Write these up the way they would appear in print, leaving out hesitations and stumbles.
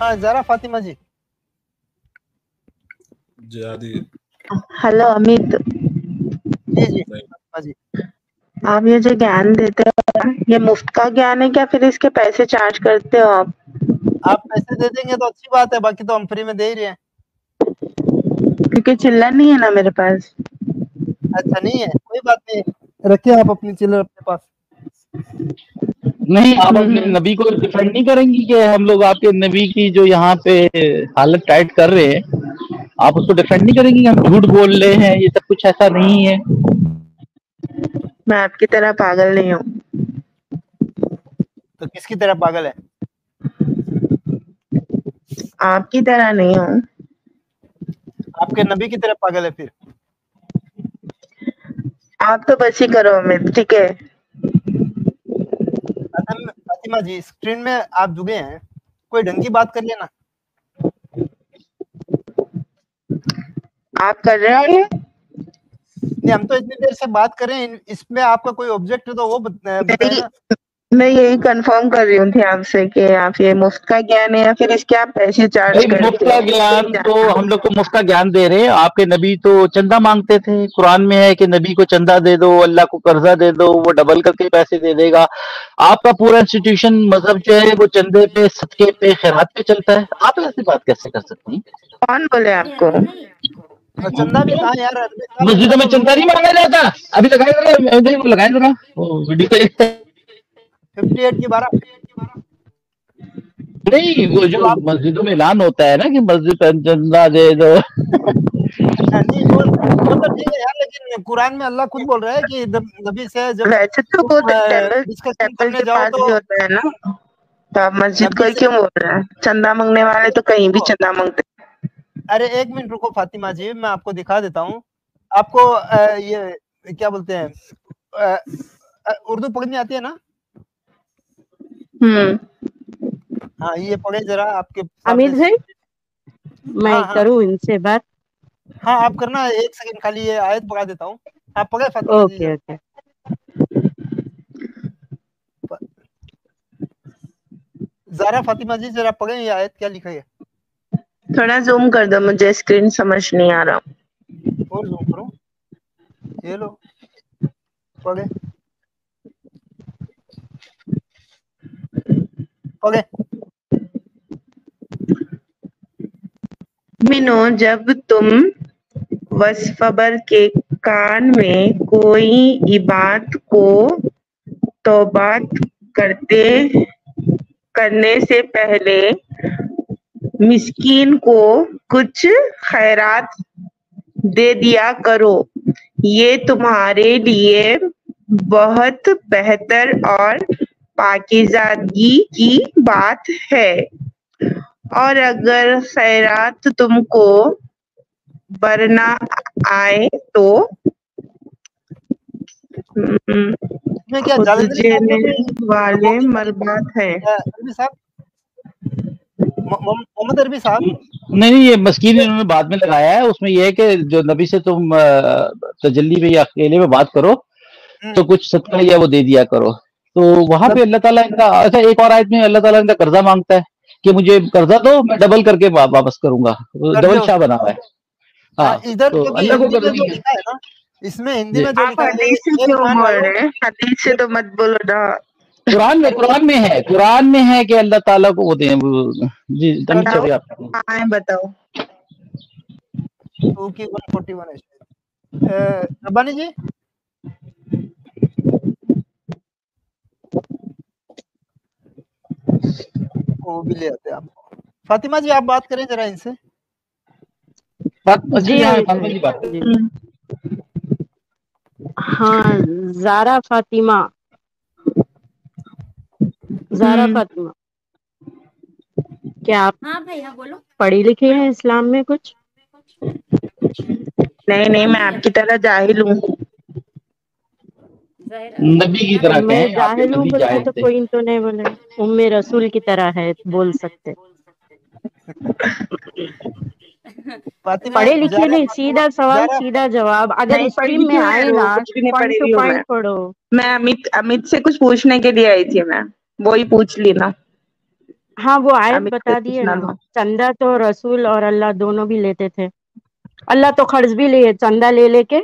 हाँ ज़ारा फातिमा जी। जादी हेलो अमित, जी जी फातिमा जी। आप ये जो ज्ञान देते हो ये मुफ्त का ज्ञान है क्या, फिर इसके पैसे चार्ज करते हो आप? आप पैसे दे देंगे तो अच्छी बात है, बाकी तो हम फ्री में दे ही रहे हैं। क्योंकि चिल्लर नहीं है ना मेरे पास। अच्छा नहीं है, कोई बात नहीं, रखिए आप अपनी चिल्लर अपने पास। नहीं, आप अपने नबी को डिफेंड नहीं करेंगी कि हम लोग आपके नबी की जो यहाँ पे हालत टाइट कर रहे हैं, आप उसको डिफेंड नहीं करेंगी? हम झूठ बोल रहे हैं, ये सब कुछ ऐसा नहीं है। मैं आपकी तरह पागल नहीं हूँ। तो किसकी तरह पागल है? आपकी तरह नहीं हूँ। आपके नबी की तरह पागल है फिर? आप तो बस ही करो अमित, ठीक है? फातिमा जी स्क्रीन में आप जुड़े हैं, कोई ढंग की बात कर लेना। आप कर रहे हो ये? नहीं, हम तो इतनी देर से बात कर रहे हैं, इसमें आपका कोई ऑब्जेक्ट है तो वो बताए ना। मैं यही कंफर्म कर रही हूँ थी आपसे कि आप ये मुफ्त का ज्ञान है या फिर इसके आप पैसे चार्ज भाई करते हो? मुफ्त का ज्ञान तो हम लोग को मुफ्त का ज्ञान दे रहे हैं। आपके नबी तो चंदा मांगते थे, कुरान में है कि नबी को चंदा दे दो, अल्लाह को कर्जा दे दो, वो डबल करके पैसे दे देगा। आपका पूरा इंस्टीट्यूशन मजहब जो है वो चंदे पे, सदके पे, खैरात पे चलता है। आप ऐसी बात कैसे कर सकती हैं? कौन बोले आपको? चंदा भी कहा यार, मस्जिदों में चंदा नहीं मांगा जाता। अभी लगाए जरा वीडियो 58 की 12 नहीं, वो जो मस्जिदों में ऐलान होता है ना कि मस्जिद पे चंदा दे दो। नहीं वो तो ठीक है यार, लेकिन कुरान में अल्लाह खुद बोल रहा है कि नबी से जब वैसे तो वो डिस्कशन करने के जाओ पास तो भी होता है ना, तो आप मस्जिद को ही क्यों बोल रहे हैं? चंदा मांगने वाले तो कहीं भी चंदा मांगते। अरे एक मिनट रुको फातिमा जी, मैं आपको दिखा देता हूँ। आपको ये क्या बोलते हैं, उर्दू पढ़नी आती है ना? हाँ ये पढ़े जरा आपके अमित भाई, मैं हाँ, हाँ। करूँ इनसे बात? हाँ आप करना, एक सेकंड खाली ये आयत पढ़ा देता हूँ, आप पढ़े फातिमा जी। Okay okay. ज़ारा फातिमा जी जरा पढ़े ये आयत, क्या लिखा है? थोड़ा जूम कर दो, मुझे स्क्रीन समझ नहीं आ रहा। और जूम करो, ये लो पढ़े पढ़े। मिनो, जब तुम वसफबर के कान में कोई इबादत को तौबात करने से पहले मिस्कीन को कुछ खैरात दे दिया करो, ये तुम्हारे लिए बहुत बेहतर और पाकीज़ागी की बात है। और अगर खैरात तुमको बरना आए तो क्या खुद जालंधरी देने वाले मरबात है। अरबी साहब, मोहम्मद अरबी साहब। नहीं, ये मस्कीन इन्होंने बाद में लगाया है। उसमें ये है कि जो नबी से तुम तजल्ली में या अकेले में बात करो तो कुछ सदका या वो दे दिया करो। तो वहां पे अल्लाह ताला इनका, अच्छा एक और आयत में अल्लाह ताला इनका कर्जा मांगता है कि मुझे कर्जा दो, मैं डबल करके वापस करूंगा। डबल शाह बना हुआ है। हाँ, इधर तो अल्लाह को हिंदी में जो लिखा है ना, इसमें हिंदी में जो आप लिखा है, हदीस से क्यों बोल रहे हैं? हदीस से तो मत बोलो ना। कुरान में है कि अल्लाह ताला को वो दें। जी आप बताओ। 2 की 141 है रब्बानी जी। वो भी ले आते हैं आपको। फातिमा जी आप बात करें जरा इनसे। हाँ, ज़ारा फातिमा, क्या आप भैया बोलो, पढ़ी लिखी हैं इस्लाम में कुछ? नहीं, मैं आपकी तरह जाहिल हूँ। नबी की तरह मैं जाहिल हूँ बोल के तो कोई तो नहीं बोले, उम्मे रसूल की तरह है बोल सकते। पढ़े लिखे नहीं, सीधा सवाल सीधा जवाब। अगर स्ट्रीम में आए ना पॉइंट टू पॉइंट पढ़ो। मैं अमित से कुछ पूछने के लिए आई थी, मैं वही पूछ ली ना। हाँ वो आयत अमीर बता से दिए पूछना ना, था। चंदा तो रसूल और अल्लाह दोनों भी लेते थे। अल्लाह तो कर्ज भी लिए, चंदा ले लेके।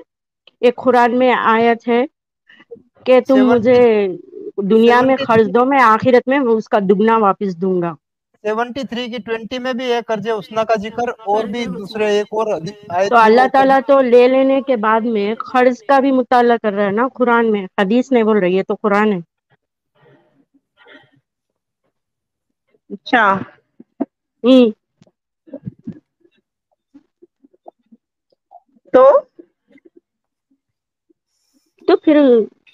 एक कुरान में आयत है कि तुम मुझे 70 दुनिया में कर्ज 73 दो, मैं आखिरत में उसका दुगना वापस दूंगा। 73 की 20 में भी है कर्ज उसना का जिक्र, और भी दूसरे एक और आयत तो में अल्लाह वो कर्ज। ताला तो ले लेने के बाद में कर्ज का भी मुताला कर रहा है ना कुरान में, हदीस नहीं बोल रही है, तो कुरान है। अच्छा, हम्म। तो तो फिर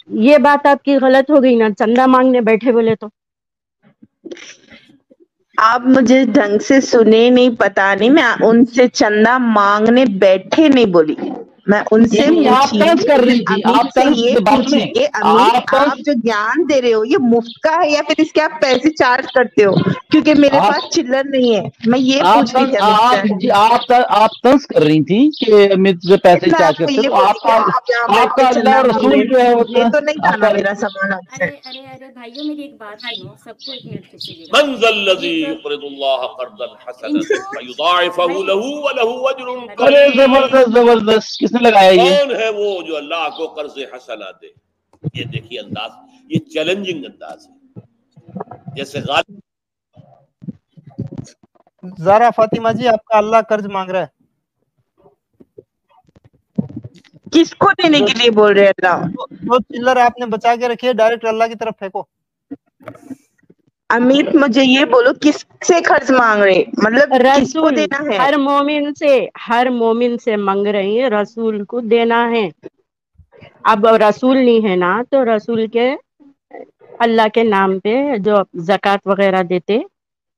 ये बात आपकी गलत हो गई ना, चंदा मांगने बैठे बोले तो। आप मुझे ढंग से सुने नहीं, पता नहीं, मैं उनसे चंदा मांगने बैठे नहीं बोली, मैं उनसे नहीं, आप पूछी तंज कर कि रही थी, अमीर आप से तंज ये की बात पूछी में, कि अमीर आप आप तंज, जो ज्ञान दे रहे हो ये मुफ्त का है या फिर इसके आप पैसे चार्ज करते हो, क्योंकि मेरे आप पास चिल्लर नहीं है, मैं ये आप पूछ रही तंज थी अमीर आप से। जी आप तंज कर रही थी कि मुझसे पैसे मैं चार्ज आपको करते, ये तो बोली कि आपका आप यहाँ बैठ के आपका अल्लाह चंदा और मांग रहे रसूल जो है वो हो, ये तो नहीं था ना आपका। मेरा सवाल आपसे। अरे भाइयों, मेरी एक बात सुनो, सबको एक मिनट दीजिएगा। मनज़ल्लज़ी युक़रिदुल्लाह क़र्ज़न हसनन फ़युज़ाइफ़हु लहू व लहू अज्रुन अरे करीम। जबरदस्त जबरदस्त, किसने लगाया ये? कौन है वो जो अल्लाह को कर्ज हसना दे? ये देखिए अंदाज, ये चैलेंजिंग अंदाज है। जैसे ज़ारा फातिमा जी, आपका अल्लाह कर्ज मांग रहा है। किसको देने जो के लिए बोल रहे हैं अल्लाह? जो चिल्लर आपने बचा के रखी है डायरेक्ट अल्लाह की तरफ फेंको। अमित, मुझे ये बोलो किससे कर्ज मांग रहे, मतलब किसको रसूल देना है? हर मोमिन से मांग रही है, रसूल को देना है। अब रसूल नहीं है ना, तो रसूल के अल्लाह के नाम पे जो ज़कात वगैरह देते,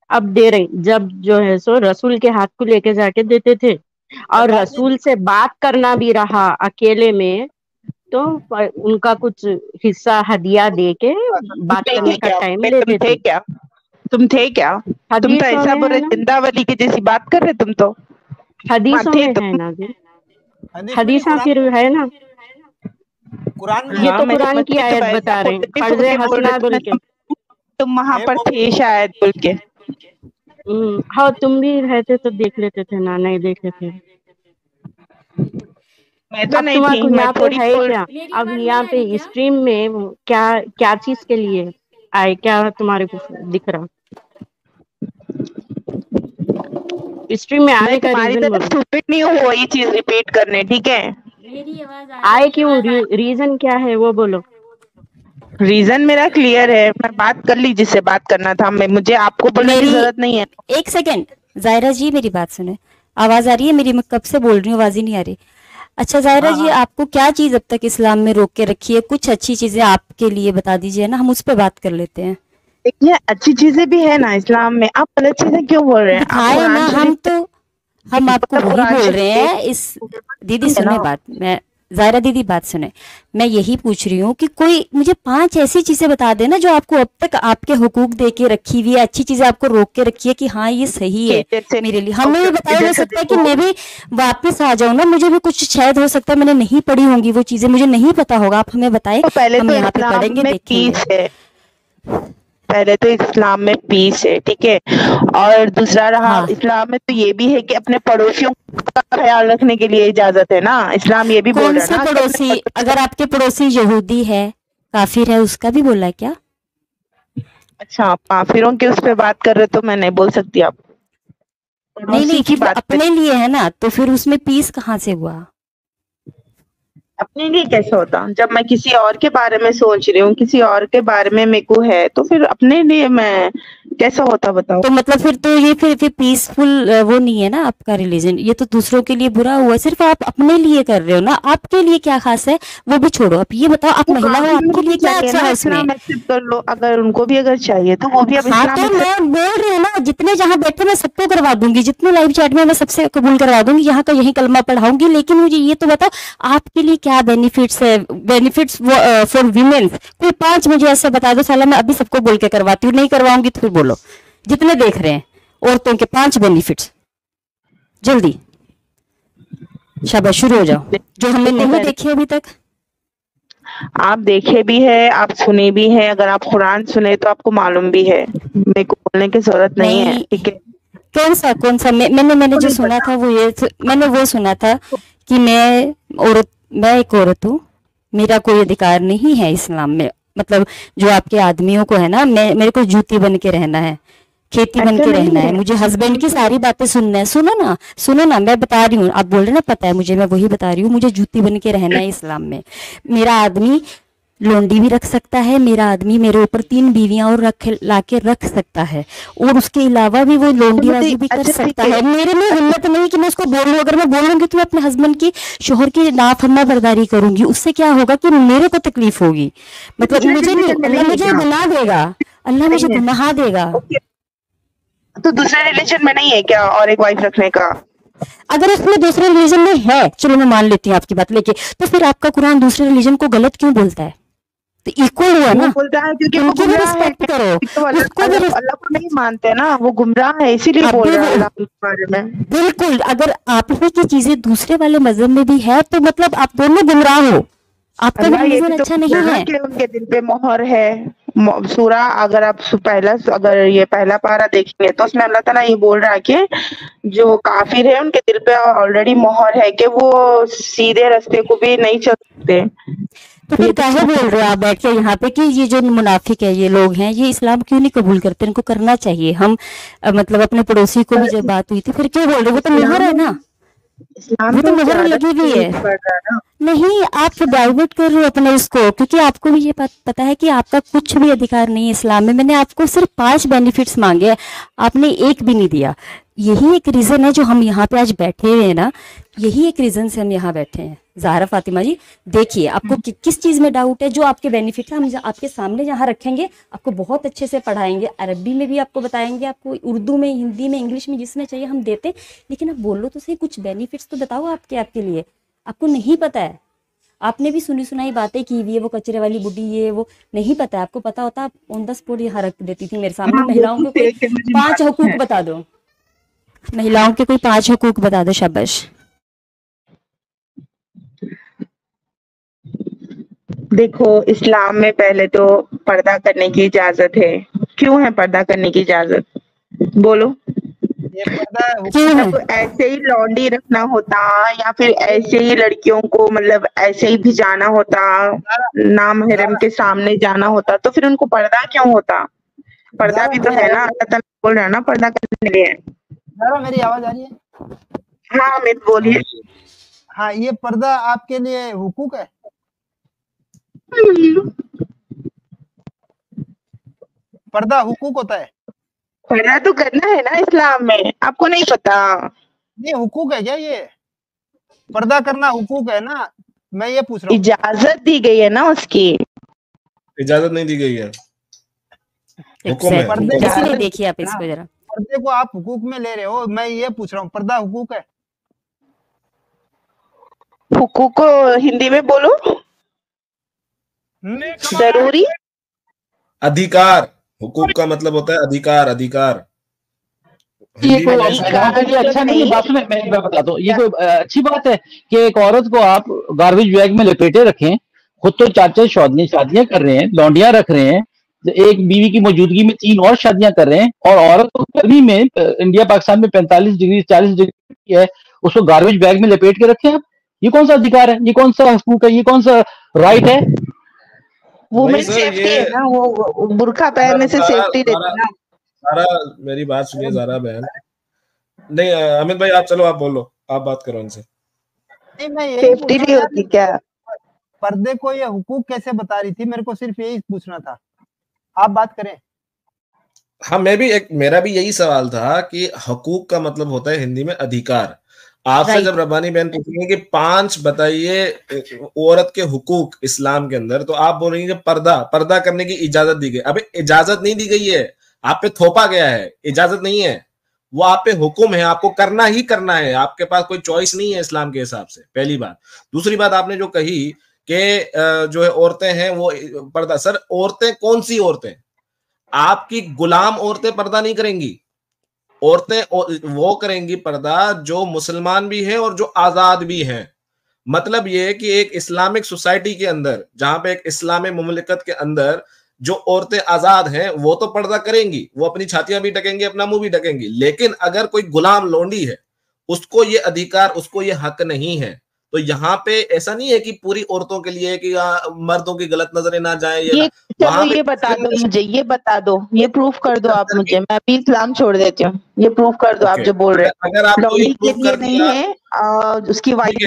अब दे रही, जब जो है सो रसूल के हाथ को लेके जाके देते थे। और ज़कात नहीं, रसूल से बात करना भी रहा अकेले में, तो उनका कुछ हिस्सा हदिया दे के तुम बात थे करने का क्या? टाइम तुम लेते थे थे। क्या? तुम थे क्या? तुम तो हदीसों ऐसा में बोल है रहे ना, जिंदावली की जैसी बात कर रहे तुम तो। हाँ हदीसों थे में है तुम। ना जी, हदीस में नहीं, हदीसा कुरान फिर में, है ना। कुरान में ये है। हाँ तो मैं कुरान समझ की गई, तुम आयत ऐसा बता रहे हैं, पॉजिटिव कर्ज होके बोल रहे हसना थे बोल ना, के। तुम वहां हे पर थे मोमिन, शायद बोल के। हाँ, तुम भी रहते तो देख लेते थे ना, नहीं देखे थे। मैं तो अब नहीं थी, तुम्हारे मैं यहाँ पे थोड़ी है बोल। क्या? मेरी अब आवाज नहीं यहाँ आ रही पे क्या? स्ट्रीम में क्या क्या चीज के लिए आए, क्या तुम्हारे को दिख रहा? स्ट्रीम में मैं आने का तुम्हारी रीजन तरह बोलो। स्टूपिड नहीं हूँ वही चीज रिपीट करने, ठीक है? मेरी आवाज आ रही आए है क्यों, क्या? रीजन क्या है वो बोलो। रीजन मेरा क्लियर है, मैं बात कर ली जिससे बात करना था, मैं मुझे आपको बोलने की मेरी जरूरत नहीं है। एक सेकंड, जायरा जी मेरी बात सुने। आवाज आ रही है मेरी? मैं कब से बोल रही हूँ, आवाज ही नहीं आ रही। अच्छा जायरा हाँ जी, हाँ, आपको क्या चीज अब तक इस्लाम में रोक के रखी है? कुछ अच्छी चीजें आपके लिए बता दीजिए ना, हम उस पर बात कर लेते हैं। देखिए अच्छी चीजें भी है ना इस्लाम में, आप गलत चीजें क्यों बोल रहे हैं? आप दिखाए कुरान ना, शरीफ हम आपको मतलब वही कुरान बोल शरीफ रहे देख हैं। इस दीदी है ना। सुने बात, मैं जायरा दीदी बात सुने, मैं यही पूछ रही हूँ कि कोई मुझे 5 ऐसी चीजें बता देना जो आपको अब तक आपके हुकूक दे के रखी हुई है, अच्छी चीजें आपको रोक के रखी है कि हाँ ये सही है जैसे मेरे लिए। हमें भी बताया जा जैसे सकता है कि देखो, मैं भी वापस आ जाऊँ ना, मुझे भी कुछ शायद हो सकता है मैंने नहीं पढ़ी होंगी वो चीजें, मुझे नहीं पता होगा, आप हमें बताएं, तो पहले हम तो यहाँ पे इस्लाम पढ़ेंगे में देखेंगे। पीस है, पहले तो इस्लाम में पीस है, ठीक है? और दूसरा रहा हाँ, इस्लाम में तो ये भी है कि अपने पड़ोसियों का ख्याल रखने के लिए इजाजत है ना, इस्लाम ये भी बोल कौन रहा है से ना कि अपने पड़ोसी? पड़ोसियों अगर आपके पड़ोसी यहूदी है, काफिर है, उसका भी बोला है क्या? अच्छा, आप काफिरों के उस पे बात कर रहे तो मैं नहीं बोल सकती, आप नहीं पड़ोसी नहीं, की फिर बात पे। अपने लिए है ना, तो फिर उसमें पीस कहाँ से हुआ? अपने लिए कैसे होता? जब मैं किसी और के बारे में सोच रही हूँ, किसी और के बारे में मेरे को है, तो फिर अपने लिए मैं कैसा होता बताओ? तो मतलब फिर तो ये फिर पीसफुल वो नहीं है ना आपका रिलीजन, ये तो दूसरों के लिए बुरा हुआ, सिर्फ आप अपने लिए कर रहे हो ना। आपके लिए क्या खास है वो भी छोड़ो, आप ये बताओ, आप तो महिला हो, काफिरों आपके को भी लिए क्या चाहिए अच्छा ना है उसमें? इस्लाम एक्सेप्ट कर लो, अगर उनको भी अगर चाहिए तो वो भी अब हाँ इस्लाम तो एक्सेप्ट। मैं बोल रही हूँ ना, जितने जहाँ बैठे मैं सबको करवा दूंगी, जितने लाइव चैट में मैं सबसे कबूल करवा दूंगी, यहाँ का यही कलमा पढ़ाऊंगी। लेकिन मुझे ये तो बताओ आपके लिए क्या बेनिफिट्स है, बेनिफिट्स फॉर वीमेन? कोई 5 मुझे ऐसा बता दो, साला मैं अभी सबको बोल के करवाती हूँ, नहीं करवाऊंगी तो फिर बोलो। जितने देख रहे हैं औरतों के 5 बेनिफिट्स, जल्दी शाबाश शुरू हो जाओ, जो हमने देखो नहीं देखे अभी तक। आप देखे भी है, आप सुने भी है, अगर आप कुरान सुने तो आपको मालूम भी है, मेरे को बोलने की जरूरत नहीं है, नहीं, ठीक है। कौन सा मैंने जो सुना था वो ये, मैंने वो सुना था कि मैं एक औरत हूँ, मेरा कोई अधिकार नहीं है इस्लाम में, मतलब जो आपके आदमियों को है ना, मेरे को जूती बन के रहना है, खेती बन ऐसा के नहीं रहना है, है। मुझे हस्बैंड की सारी बातें सुनना है। सुनो ना, मैं बता रही हूँ, आप बोल रहे ना पता है मुझे, मैं वही बता रही हूँ, मुझे जूती बन के रहना है इस्लाम में। मेरा आदमी लोंडी भी रख सकता है, मेरा आदमी मेरे ऊपर 3 बीवियां और लाके रख सकता है, और उसके अलावा भी वो लोंडीबाजी भी कर अच्छा, ठीक सकता है। है। मेरे में हिम्मत नहीं कि मैं उसको बोल लूं, अगर मैं बोलूंगी तो मैं अपने हस्बैंड की, शोहर की नाफरमा बर्दारी करूंगी, उससे क्या होगा कि मेरे को तकलीफ होगी, मतलब दूसरे मुझे नहीं, रिलीजन में अल्लाह नहीं मुझे है क्या? गुनाह देगा, अल्लाह मुझे नहीं है। गुनाह देगा। ओके, तो दूसरे रिलीजन में नहीं है क्या और एक वाइफ रखने का? अगर उसमें दूसरे रिलीजन में है, चलो मैं मान लेती हूँ आपकी बात लेके, तो फिर आपका कुरान दूसरे रिलीजन को गलत क्यों बोलता है? तो इक्वल हुआ वो ना, बोलता है क्योंकि वो उनकी भी गुमराह है, रिस्पेक्ट करो, तो अल्लाह उसको भी अल्लाह अल्लाह को नहीं मानते ना, वो गुमराह है, इसीलिए बोल अभी रहा है वो अल्लाह के बारे में। बिल्कुल, अगर आप ही की चीजें दूसरे वाले मजहब में भी है तो मतलब आप दोनों गुमराह हो, आपका भी अल्लाह ये रिलीजन भी तो अच्छा बोल नहीं रहा है ना है। कि उनके दिल पे मोहर है। सूरा अगर आप अगर ये पहला पारा देखेंगे तो उसमें अल्लाह ताला ये बोल रहा है कि जो काफिर है उनके दिल पे ऑलरेडी मोहर है कि वो सीधे रास्ते को भी नहीं चल सकते। तो फिर ये तो काहे बोल रहे हो आप बैठ के यहाँ पे कि ये जो मुनाफिक है, ये लोग हैं, ये इस्लाम क्यों नहीं कबूल करते? इनको करना चाहिए। हम मतलब अपने पड़ोसी को भी जब बात हुई थी, फिर क्यों बोल रहे हो? वो तो मोहर है ना, इस्लाम वो तो मोहर ज्यादा लगी हुई है। पड़ रहा है ना। नहीं, आप डाइवर्ट कर रहे हो अपने उसको, क्योंकि आपको भी ये पता है कि आपका कुछ भी अधिकार नहीं है इस्लाम में। मैंने आपको सिर्फ 5 बेनिफिट्स मांगे हैं, आपने एक भी नहीं दिया। यही एक रीजन है जो हम यहाँ पे आज बैठे हुए हैं ना, यही एक रीजन से हम यहाँ बैठे हैं। ज़ाहरा फातिमा जी, देखिए आपको किस चीज़ में डाउट है, जो आपके बेनिफिट है हम आपके सामने जहाँ रखेंगे, आपको बहुत अच्छे से पढ़ाएंगे, अरबी में भी आपको बताएंगे, आपको उर्दू में, हिंदी में, इंग्लिश में, जिसमें चाहिए हम देते। लेकिन आप बोलो तो सही, कुछ बेनिफिट्स तो बताओ आपके लिए। आपको नहीं पता है, आपने भी सुनी सुनाई बातें की हुई है, वो कचरे वाली बुढ़ी, ये वो नहीं पता है। आपको पता होता आप ऑन द स्पॉट यहाँ रख देती थी मेरे सामने। हाँ, वो महिलाओं तो के कोई ठीक है, मुझे 5 मालूम हकूक है। बता दो, महिलाओं के कोई 5 हकूक बता दो, शाबाश। देखो, इस्लाम में पहले तो पर्दा करने की इजाजत है। क्यों है पर्दा करने की इजाजत? बोलो। ये पर्दा क्यों है? मतलब ऐसे ही लौंडी रखना होता या फिर ऐसे ही लड़कियों को मतलब ऐसे ही भिजाना होता, नामहरम के सामने जाना होता, तो फिर उनको पर्दा क्यों होता? पर्दा भी तो है ना, अल्लाह ताला बोल रहा है ना पर्दा करने के लिए। ज़ारा, मेरी आवाज आ रही है? हाँ अमित बोलिए। हाँ, ये पर्दा आपके लिए हुकूक है? पर्दा हुकूक होता है? पर्दा तो करना है ना इस्लाम में, आपको नहीं पता? ये हुकूक है क्या? ये पर्दा करना हुकूक है ना, मैं ये पूछ रहा हूँ। इजाजत दी गई है ना उसकी। इजाजत नहीं दी गई है, हुक्म है। पर्दे इसीलिए देखिए आप इसको जरा, पर्दे को आप हुकूक में ले रहे हो, मैं ये पूछ रहा हूँ, पर्दा हुकूक है? हुकूक को हिंदी में बोलो। जरूरी अधिकार, हुकूक का मतलब होता है अधिकार, अधिकार। ये हिंदी कोई में अच्छा नहीं है। बात सुने, मैं बताता हूँ, ये कोई अच्छी बात है कि एक औरत को आप गार्बेज बैग में लपेटे रखें, खुद तो 4-4 शादियां कर रहे हैं, लौंडियां रख रहे हैं, एक बीवी की मौजूदगी में 3 और शादियां कर रहे हैं, और औरत को गर्मी में इंडिया पाकिस्तान में 45 डिग्री 40 डिग्री है, उसको गार्बेज बैग में लपेट के रखें आप। ये कौन सा अधिकार है? ये कौन सा हकूक है? ये कौन सा राइट है? वुमेन सेफ्टी है ना, वो बुर्का पहनने से सेफ्टी देती है ना। ज़ारा, मेरी बात सुनिए ज़ारा बहन। नहीं अमित भाई, आप चलो, आप बोलो, आप बात करो उनसे। नहीं, मैं यही सेफ्टी नहीं होती क्या? पर्दे को ये हुकूक कैसे बता रही थी, मेरे को सिर्फ यही पूछना था, आप बात करें। हाँ, मेरा भी यही सवाल था कि हकूक का मतलब होता है हिंदी में अधिकार। आपसे जब रब्बानी बहन पूछेंगे कि 5 बताइए औरत के हुकूक इस्लाम के अंदर, तो आप बोलेंगे पर्दा करने की इजाजत दी गई। अबे इजाजत नहीं दी गई है, आप पे थोपा गया है, इजाजत नहीं है, वो आप पे हुक्म है, आपको करना ही करना है, आपके पास कोई चॉइस नहीं है इस्लाम के हिसाब से। पहली बात। दूसरी बात, आपने जो कही कि जो है औरतें हैं वो पर्दा, सर औरतें कौन सी औरतें? आपकी गुलाम औरतें पर्दा नहीं करेंगी। औरतें वो करेंगी पर्दा जो मुसलमान भी हैं और जो आजाद भी हैं। मतलब ये है कि एक इस्लामिक सोसाइटी के अंदर, जहां पे एक इस्लामी मुमलिकत के अंदर जो औरतें आजाद हैं वो तो पर्दा करेंगी, वो अपनी छातियां भी ढकेंगी, अपना मुंह भी ढकेंगी, लेकिन अगर कोई गुलाम लोंडी है उसको ये अधिकार, उसको ये हक नहीं है। तो यहाँ पे ऐसा नहीं है कि पूरी औरतों के लिए कि मर्दों की गलत नजरें ना जाए। ये चलो ये बता दो मुझे, ये बता दो, ये प्रूफ कर दो आप मुझे, मैं भी इस्लाम छोड़ देती हूँ, ये प्रूफ कर दो आप जो बोल रहे हैं। अगर आप लौंडी के लिए नहीं है, उसकी वाइफ।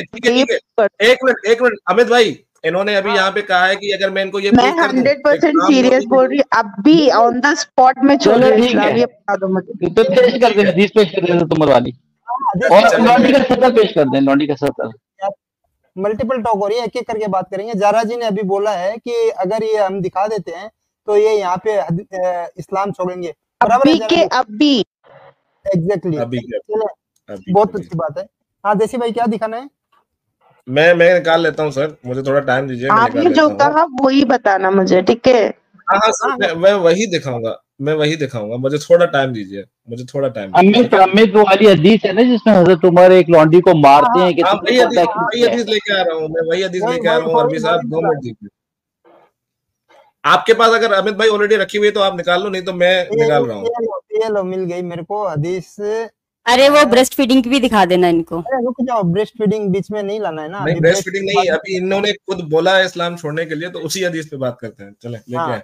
एक मिनट अमित भाई, इन्होंने अभी यहाँ पे कहा है कि अगर मैं इनको ये मैं 100% सीरियस बोल रही हूँ, अब भी ऑन द स्पॉट में छोड़ रही हूँ इस्लाम, ये बता दो मुझे। तो पेश कर दे, हदीस पेश कर दे तुमर वाली, और लौंडी का सतर पेश कर दें, लौंडी का सतर। मल्टीपल टॉक हो रही है, एक एक करके बात करेंगे। जारा जी ने अभी बोला है कि अगर ये हम दिखा देते हैं तो ये यहाँ पे इस्लाम छोड़ेंगे। अभी के अभी एग्जैक्टली, बहुत अच्छी बात है। हाँ देसी भाई, क्या दिखाना है? मैं निकाल लेता हूँ सर, मुझे थोड़ा टाइम दीजिए। आपने जो कहा वही बताना मुझे, ठीक है? हाँ सर, मैं वही दिखाऊंगा, मुझे थोड़ा टाइम दीजिए, मुझे थोड़ा टाइम। अमित वाली हदीस है ना जिसमें हजरत उमर एक लौंडी को मारते हैं कि वही हदीस लेके आ रहा हूँ मैं, वही हदीस लेके आ रहा हूँ। अरबी साहब 2 मिनट दीजिए। आपके पास अगर अमित भाई ऑलरेडी रखी हुई है तो आप निकाल लो, नहीं तो मैं निकाल रहा हूँ। ये लो, मिल गई मेरे को हदीस। अरे वो ब्रेस्ट फीडिंग भी दिखा देना इनको। अरे रुक जाओ, ब्रेस्ट फीडिंग बीच में नहीं लाना है ना। नहीं, ब्रेस्ट फीडिंग नहीं, अभी इन्होंने खुद बोला है इस्लाम छोड़ने के लिए, तो उसी हदीस पे बात करते हैं। चलें, लेके आए।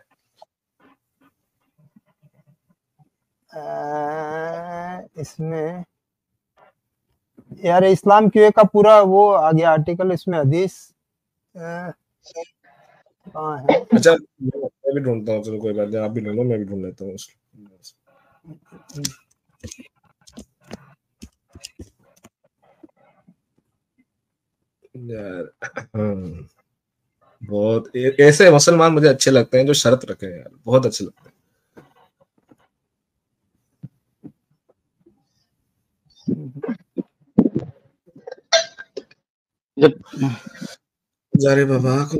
इसमें यार इस्लाम क्यों का पूरा वो आ गया आर्टिकल, इसमें हदीस कहाँ है? अच्छा, मैं भी ढूंढता हूँ, चलो कोई बात नहीं, आप भी ढूंढो, मैं भी ढूंढ लेता हूँ। यार बहुत ऐसे मुसलमान मुझे अच्छे लगते हैं जो शर्त रखे हैं यार, बहुत अच्छे लगते हैं। जारे बाबा को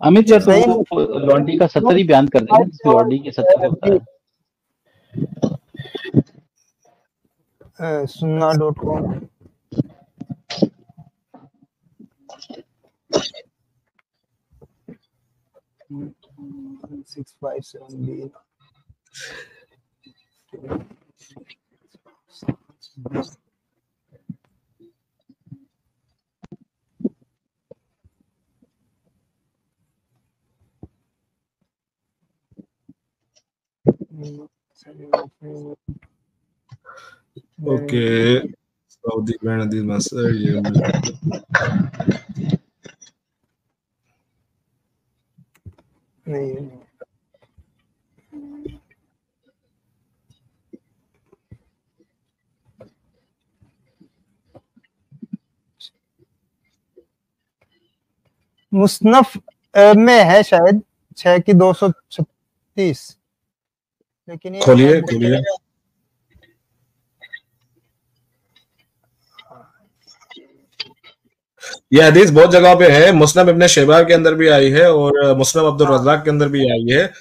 अमित यार तो लौंडी का 70 ही बयान कर देना, जिसमें लौंडी के 70 होता है। sunna.com ओके, सऊदी में हदीस मसर ये नहीं। मुसनफ में है शायद 6 की 236, लेकिन ये खोलिए ये हदीस बहुत जगह पे है। मुस्नद इब्न शैबा के अंदर भी आई है और मुस्नद अब्दुल रज़्ज़ाक के अंदर भी आई है,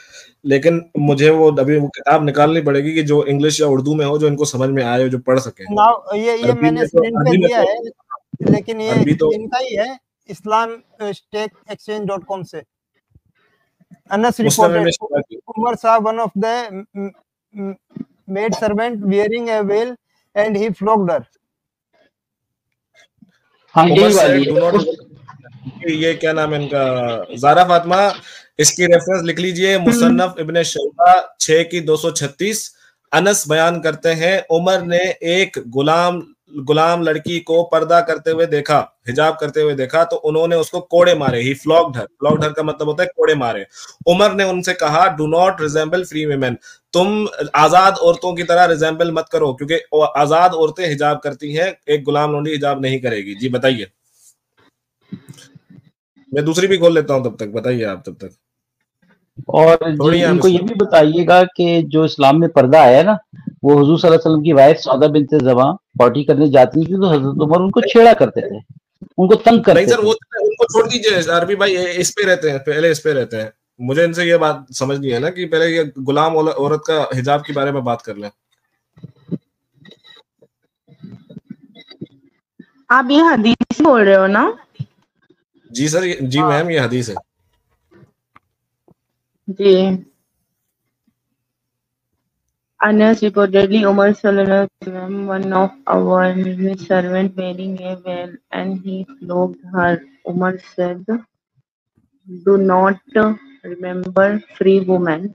लेकिन मुझे वो अभी वो किताब निकालनी पड़ेगी कि जो इंग्लिश या उर्दू में हो, जो इनको समझ में आए, जो पढ़ सके। ये मैंने स्क्रीन पे दिया है, लेकिन ये इनका ही है, islamstackexchange.com से। Anas reported Umar saw one of the maid servant wearing a veil and he flogged her। हाँ यही वाली है। ये क्या नाम है इनका, ज़ारा फातिमा, इसकी रेफरेंस लिख लीजिए, मुसन्नफ इब्न शैबा 6 की 236। अनस बयान करते हैं, उमर ने एक गुलाम लड़की को पर्दा करते हुए देखा, हिजाब करते हुए देखा, तो उन्होंने उसको कोड़े मारे। ही फ्लॉग्ड हर, फ्लॉग्ड हर का मतलब होता है कोड़े मारे। उमर ने उनसे कहा, do not resemble free women, तुम आजाद औरतों की तरह रिजेंबल मत करो, क्योंकि आजाद औरतें हिजाब करती हैं, एक गुलाम लौंडी हिजाब नहीं करेगी। जी बताइए, मैं दूसरी भी खोल लेता हूं, तब तक बताइए आप तब तक। और इनको ये भी बताइएगा कि जो इस्लाम में पर्दा आया ना, वो हुजूर सल्लल्लाहु अलैहि वसल्लम की वाइफ सौदा बिन्त ज़मा पार्टी करने जाती थी, तो हजरत उमर उनको छेड़ा करते थे, उनको तंग करते थे। नहीं सर, वो उनको छोड़ दीजिए, अरबी भाई इस पे रहते हैं, पहले इस पे रहते हैं, मुझे इनसे ये बात समझ नहीं है ना कि पहले ये गुलाम औरत का हिजाब के बारे में बात कर लें। आप ये हदीस बोल रहे हो ना? जी सर, जी मैम, ये हदीस है जी। Anas reportedly Umar sallallahu alaihi wasallam, one of our servant wearing a veil, and he flogged her. Umar said, "Do not remember free woman."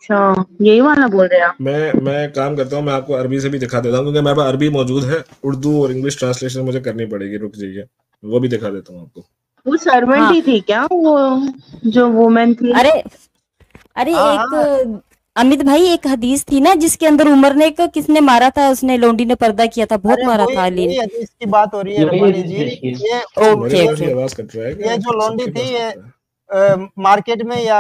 अच्छा, यही वाला बोल रहे हैं आप? मैं काम करता हूँ, मैं आपको अरबी से भी दिखा देता हूँ क्योंकि मेरे पास अरबी मौजूद है, उर्दू और इंग्लिश ट्रांसलेशन मुझे करनी पड़ेगी। रुक जाइए, वो भी दिखा देता हूँ आपको। वो सर्वेंट ही थी क्या, वो जो वुमेन थी? अरे एक अमित भाई, एक हदीस थी ना जिसके अंदर उमर ने किसने मारा था, उसने लोंडी ने पर्दा किया था, बहुत मारा था अली। ये हदीस की बात हो रही है रबानी जी। ये ओके, आवाज कट रहा है। ये जो लोंडी थी ये मार्केट में या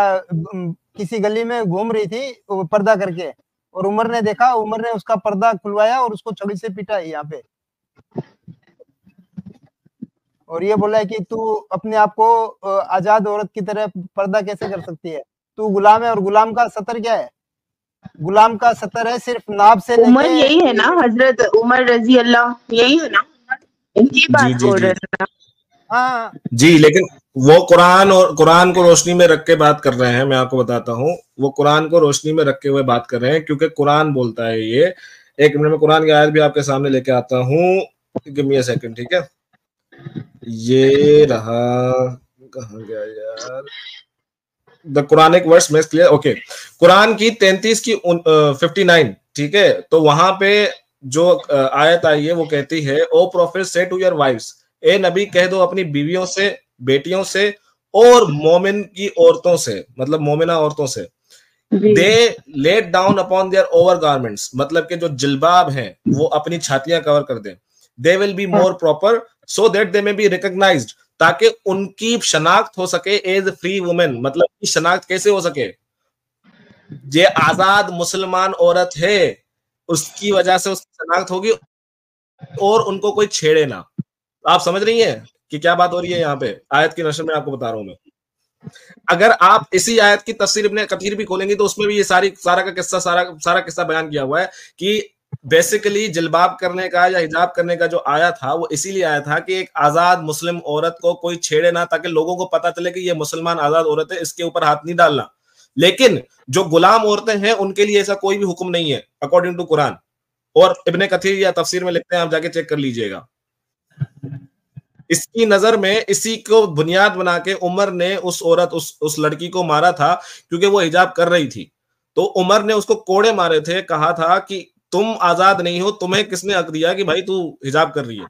किसी गली में घूम रही थी पर्दा करके, और उमर ने देखा, उमर ने उसका पर्दा खुलवाया और उसको छड़ी से पीटा है यहाँ पे, और ये बोला है कि तू अपने आप को आजाद औरत की तरह पर्दा कैसे कर सकती है, तू गुलाम है। और गुलाम का सतर क्या है? गुलाम का सतर है सिर्फ नाभ से लेके। उमर यही है ना, हजरत उमर रजी अल्लाह, यही है ना, इनकी बात बोल रहे हैं ना? हाँ जी, लेकिन वो कुरान को रोशनी में रख के बात कर रहे हैं। मैं आपको बताता हूँ, वो कुरान को रोशनी में रखे हुए बात कर रहे हैं क्योंकि कुरान बोलता है ये। एक मिनट में कुरान की आयत भी आपके सामने लेके आता हूँ, गिव मी अ सेकंड, ठीक है? ये रहा, कहाँ गया यार, the Quranic verse makes clear. Okay, कुरान की 33 की 59, ठीक है? तो वहां पे जो आयत आई है वो कहती है, ओ प्रोफेट से टू योर वाइफ्स, ए नबी कह दो अपनी बीवियों से, बेटियों से और मोमिन की औरतों से, मतलब मोमिना औरतों से, they let down upon their over garments, मतलब कि जो जिल्बाब हैं वो अपनी छातियां कवर कर दें। They will be more proper so that they may be recognised, ताकि उनकी शनाख्त हो सके एज फ्री वुमेन। मतलब की शनाख्त कैसे हो सके? ये आजाद मुसलमान औरत है, उसकी वजह से उसकी शनाख्त होगी और उनको कोई छेड़े ना। आप समझ रही हैं कि क्या बात हो रही है यहाँ पे? आयत की नशर में आपको बता रहा हूं मैं। अगर आप इसी आयत की तफसीर इब्ने कतीर भी खोलेंगे तो उसमें भी ये सारा किस्सा बयान किया हुआ है कि बेसिकली जिल्बाब करने का या हिजाब करने का जो आया था वो इसीलिए आया था कि एक आजाद मुस्लिम औरत को कोई छेड़े ना, ताकि लोगों को पता चले कि ये मुसलमान आजाद औरत है, इसके ऊपर हाथ नहीं डालना। लेकिन जो गुलाम औरतें हैं उनके लिए ऐसा कोई भी हुक्म नहीं है अकॉर्डिंग टू कुरान, और इब्ने कतीर या तफसीर में लिखते हैं, आप जाके चेक कर लीजिएगा। इसकी नजर में इसी को बुनियाद बना के उमर ने उस औरत उस लड़की को मारा था क्योंकि वो हिजाब कर रही थी। तो उमर ने उसको कोड़े मारे थे, कहा था कि तुम आजाद नहीं हो, तुम्हें किसने हक दिया कि भाई तू हिजाब कर रही है?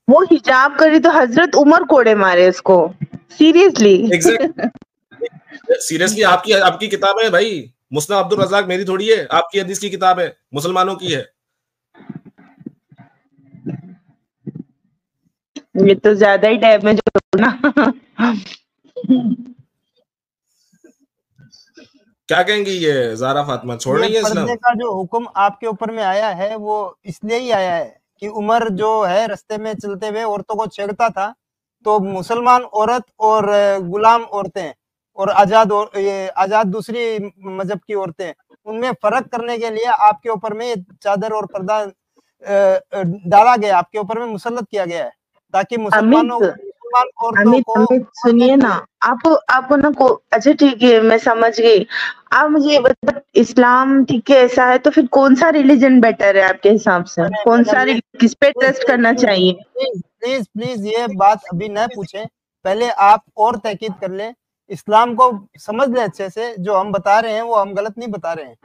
वो हिजाब कर रही तो हजरत उमर कोड़े मारे उसको? सीरियसली? सीरियसली आपकी किताब है भाई, मुस्नद अब्दुल रज़ाक मेरी थोड़ी है, आपकी हदीस की किताब है, मुसलमानों की है। ये तो ज्यादा ही डैमेज हो ना। क्या कहेंगी ये ज़ारा फातिमा, छोड़ रही है इस्लाम? पर्दे का जो हुक्म आपके ऊपर में आया है वो इसलिए ही आया है कि उमर जो है रास्ते में चलते हुए औरतों को छेड़ता था, तो मुसलमान औरत और गुलाम औरतें और आजाद दूसरी मजहब की औरतें, उनमें फर्क करने के लिए आपके ऊपर में चादर और पर्दा डाला गया, आपके ऊपर में मुसल्लत किया गया है, ताकि अमित सुनिए ना, आपको ना अच्छा ठीक है, मैं समझ गई। आप मुझे बता, इस्लाम ठीक है ऐसा है, तो फिर कौन सा रिलीजन बेटर है आपके हिसाब से? कौन सा, किस पे ट्रस्ट करना चाहिए? प्लीज ये बात अभी न पूछें, पहले आप और तहकीद कर लें, इस्लाम को समझ लें अच्छे से। जो हम बता रहे हैं वो हम गलत नहीं बता रहे हैं,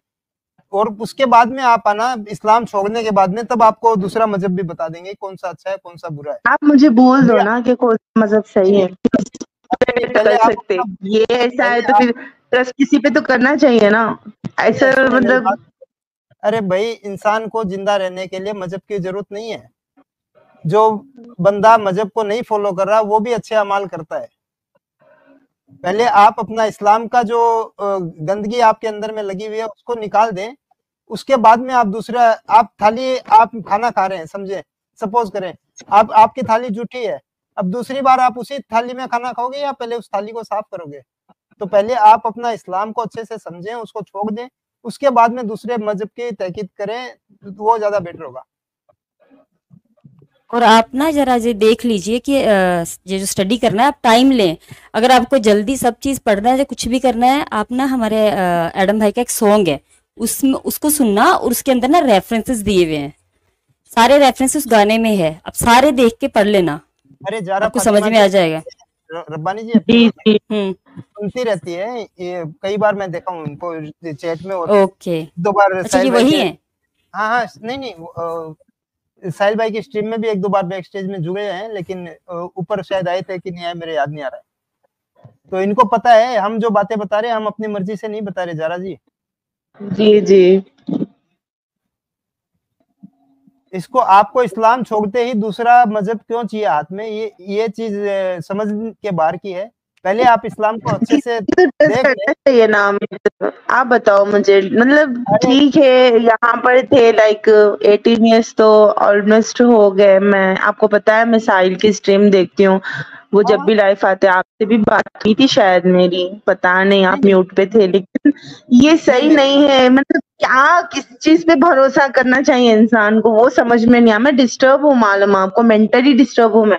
और उसके बाद में आप आना, इस्लाम छोड़ने के बाद में तब आपको दूसरा मजहब भी बता देंगे कौन सा अच्छा है कौन सा बुरा है। आप मुझे बोल दो ना कि कौन सा मजहब सही है, कर सकते। ये ऐसा है तो फिर ट्रस्ट किसी पे तो करना चाहिए ना, ऐसा मतलब। अरे भाई, इंसान को जिंदा रहने के लिए मजहब की जरूरत नहीं है। जो बंदा मजहब को नहीं फॉलो कर रहा वो भी अच्छे अमाल करता है। पहले आप अपना इस्लाम का जो गंदगी आपके अंदर में लगी हुई है उसको निकाल दें, उसके बाद में आप दूसरा, आप खाना खा रहे हैं, समझे, सपोज करें आपकी थाली जूठी है, अब दूसरी बार आप उसी थाली में खाना खाओगे या पहले उस थाली को साफ करोगे? तो पहले आप अपना इस्लाम को अच्छे से समझें, उसको छोड़ दें, उसके बाद में दूसरे मजहब की तहकीद करें, वो ज्यादा बेटर होगा। और आप ना जरा ये देख लीजिए कि ये जो स्टडी करना है आप टाइम लें। अगर आपको जल्दी सब चीज़ पढ़ना है या कुछ भी करना है, आप ना हमारे एडम भाई का एक सॉन्ग है उसमें उसको सुनना, और उसके अंदर ना रेफरेंसेस दिए हुए हैं, सारे रेफरेंसेस गाने में है, आप सारे देख के पढ़ लेना, अरे जरा आपको समझ में आ जाएगा। रब्बानी जी सुनती रहती है, ये कई बार मैं देखा हूँ उनको चैट में। ओके, 2 बार अच्छा ये वही है। हाँ हाँ, नहीं साहिल भाई की स्ट्रीम में भी 1-2 बार बैक स्टेज में जुड़े हैं, लेकिन ऊपर शायद आए थे कि नहीं आए, मेरे याद नहीं आ रहा है। तो इनको पता है हम जो बातें बता रहे हैं हम अपनी मर्जी से नहीं बता रहे जारा जी। जी जी, इसको आपको इस्लाम छोड़ते ही दूसरा मजहब क्यों चाहिए हाथ में, ये चीज समझ के बाहर की है। पहले आप इस्लाम को अच्छे से देख लें। ये नाम आप बताओ मुझे, मतलब ठीक है यहाँ पर थे लाइक 18 ईयर्स तो ऑलमोस्ट हो गए। मैं आपको पता है मैं साहिल की स्ट्रीम देखती हूँ, वो जब भी लाइव आते आपसे भी बात की थी शायद मेरी, पता नहीं आप म्यूट पे थे। लेकिन ये सही नहीं है, मतलब क्या किस चीज पे भरोसा करना चाहिए इंसान को वो समझ में नहीं आया। मैं डिस्टर्ब हूँ, मालूम आपको, मेंटली डिस्टर्ब हूँ मैं।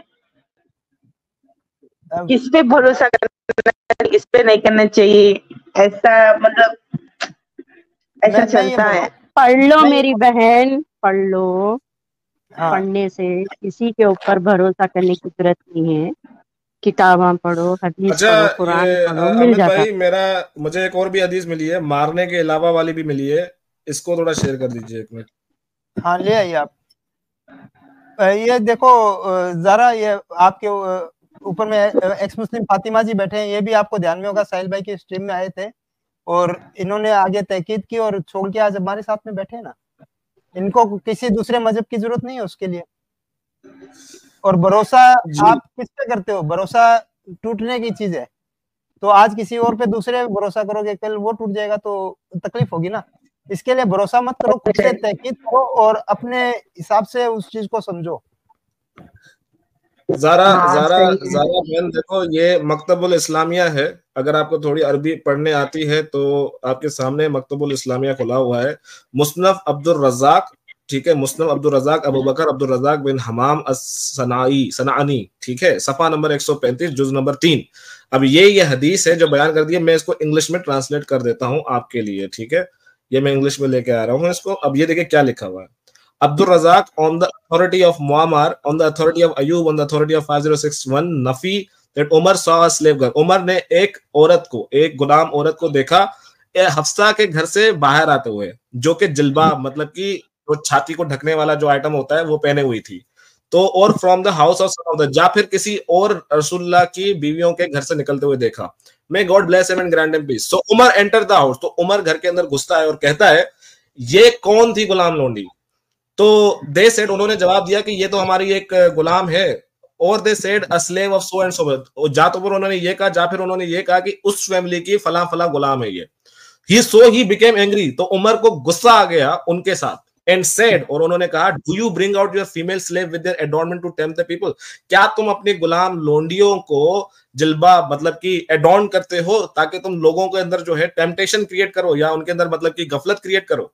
किस पे भरोसा करना, किस पे नहीं करना चाहिए, ऐसा मतलब ऐसा चलता है। पढ़ लो मेरी बहन, पढ़ लो। पढ़ने से किसी के ऊपर भरोसा करने की जरूरत नहीं है। किताबें पढ़ो, हदीस पढ़ो, कुरान पढ़ो, मिल अमित जाता भाई मुझे एक और भी हदीस मिली है, मारने के अलावा वाली भी मिली है, इसको थोड़ा शेयर कर दीजिए 1 मिनट। हाँ ले आइए आप। ये देखो जरा, ये आपके ऊपर में एक्स मुस्लिम फातिमा जी बैठे हैं, ये भी आपको ध्यान में होगा साहिल भाई की स्ट्रीम में आए थे और इन्होंने आगे तहकीद की और छोड़ के आज हमारे साथ में बैठे ना। इनको किसी दूसरे मजहब की जरूरत नहीं है उसके लिए। और भरोसा आप किस पे करते हो? भरोसा टूटने की चीज है, तो आज किसी और पे दूसरे भरोसा करोगे, कल वो टूट जाएगा तो तकलीफ होगी ना। इसके लिए भरोसा मत करो, खुद से तहकीद करो और अपने हिसाब से उस चीज को समझो। ज़ारा बहन देखो, ये मकतबुल इस्लामिया है, अगर आपको थोड़ी अरबी पढ़ने आती है तो आपके सामने मकतबुल इस्लामिया खुला हुआ है। मुसनफ अब्दुल रज़ाक, ठीक है, मुसनफ अब्दुल रज़ाक अबू बकर अब्दुल रज़ाक बिन हमाम सनानी, ठीक है, सफ़ा नंबर 135 जुज़ नंबर 3। अब ये हदीस है जो बयान कर दी है, मैं इसको इंग्लिश में ट्रांसलेट कर देता हूँ आपके लिए, ठीक है, ये मैं इंग्लिश में लेके आ रहा हूँ इसको। अब ये देखिए क्या लिखा हुआ है। Abdul Razak on the authority of Muammar, on the authority of Ayub, on the authority of 5061 Nafi that Umar saw a slave girl. Umar ने एक औरत को, एक गुलाम औरत को देखा हफ्सा के घर से बाहर आते हुए, जो कि जिल्बाब मतलब कि जो छाती को ढकने वाला जो आइटम होता है वो पहने हुई थी। तो और from the house of the, या फिर किसी और रसूलुल्लाह की बीवियों के घर से निकलते हुए देखा। May God bless him and grant him peace. So Umar enter the house, तो उमर घर के अंदर घुसता है और कहता है ये कौन थी गुलाम लोंडी? तो दे सेड, उन्होंने जवाब दिया कि ये तो हमारी एक गुलाम है। और they said a slave of so and so, जा तो फिर उन्होंने ये कहा, जा फिर उन्होंने ये कहा कि उस फैमिली की फला फला गुलाम है ये। ही बिकेम एंग्री, तो उमर को गुस्सा आ गया उनके साथ। एंड सेड, और उन्होंने कहा do you bring out your female slave with their adornment to tempt the people? क्या तुम अपनी गुलाम लोंडियों को जिल्बा मतलब कि एडॉर्न करते हो ताकि तुम लोगों के अंदर जो है टेम्पटेशन क्रिएट करो या उनके अंदर मतलब कि गफलत क्रिएट करो?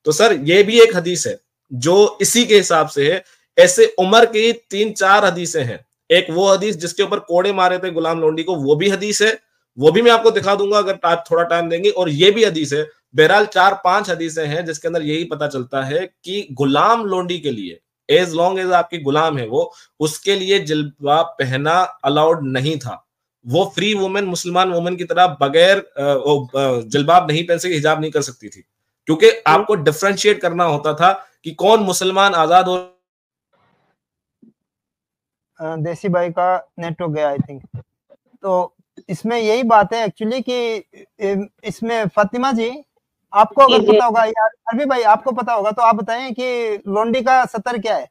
तो सर ये भी एक हदीस है जो इसी के हिसाब से है। ऐसे उमर की 3-4 हदीसें हैं। एक वो हदीस जिसके ऊपर कोड़े मारे थे गुलाम लोंडी को, वो भी हदीस है, वो भी मैं आपको दिखा दूंगा अगर आप थोड़ा टाइम देंगे। और ये भी हदीस है। बहरहाल 4-5 हदीसें हैं जिसके अंदर यही पता चलता है कि गुलाम लोंडी के लिए, एज लॉन्ग एज आपकी गुलाम है वो, उसके लिए जिल्बाब पहना अलाउड नहीं था। वो फ्री वुमेन, मुसलमान वुमेन की तरह बगैर जिल्बाब नहीं पहन सकी, हिजाब नहीं कर सकती थी, क्योंकि आपको डिफरेंशिएट करना होता था कि कौन मुसलमान आजाद हो। देसी भाई का नेटवर्क गया आई थिंक। तो इसमें यही बात है एक्चुअली कि इसमें फातिमा जी आपको अगर पता होगा, यार अरबी भाई आपको पता होगा तो आप बताएं कि लोंडी का सतर क्या है?